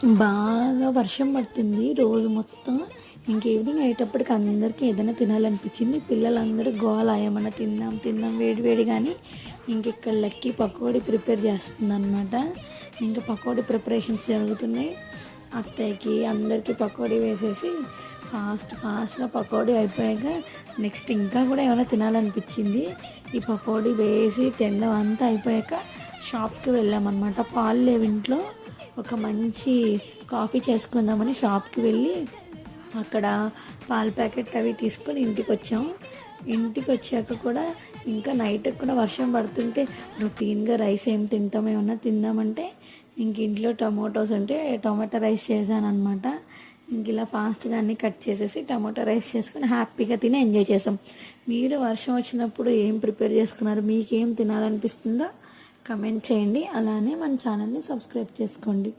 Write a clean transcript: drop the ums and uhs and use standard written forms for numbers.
బాగా వర్షం పడుతుంది రోజు మొత్తం. ఇంక ఈవినింగ్ అయ్యేటప్పటికి అందరికీ ఏదైనా తినాలనిపించింది. పిల్లలందరూ గోల ఏమన్నా తిందాం తిందాం వేడి వేడి. కానీ ఇంక ఇక్కడ లక్కీ పకోడీ ప్రిపేర్ చేస్తుందన్నమాట. ఇంకా పకోడీ ప్రిపరేషన్స్ జరుగుతున్నాయి. అత్తయ్యకి అందరికీ పకోడీ వేసేసి ఫాస్ట్గా పకోడీ అయిపోయాక నెక్స్ట్ ఇంకా కూడా ఏమైనా తినాలనిపించింది. ఈ పకోడీ వేసి తినడం అంతా అయిపోయాక షాప్కి వెళ్ళామన్నమాట. పాలు లేవు ఇంట్లో, ఒక మంచి కాఫీ చేసుకుందామని షాప్కి వెళ్ళి అక్కడ పాల ప్యాకెట్ అవి తీసుకొని ఇంటికి వచ్చాము. ఇంటికి వచ్చాక కూడా ఇంకా నైట్ కూడా వర్షం పడుతుంటే రొటీన్గా రైస్ ఏం తింటాం, ఏమన్నా తిందామంటే ఇంక ఇంట్లో టొమాటోస్ ఉంటే టొమాటో రైస్ చేశాను అనమాట. ఇంక ఇలా ఫాస్ట్గా అన్నీ కట్ చేసేసి టమాటో రైస్ చేసుకుని హ్యాపీగా తిని ఎంజాయ్ చేసాం. మీరు వర్షం వచ్చినప్పుడు ఏం ప్రిపేర్ చేసుకున్నారు, మీకేం తినాలనిపిస్తుందో కమెంట్ చేయండి. అలానే మన ఛానల్ని సబ్స్క్రైబ్ చేసుకోండి.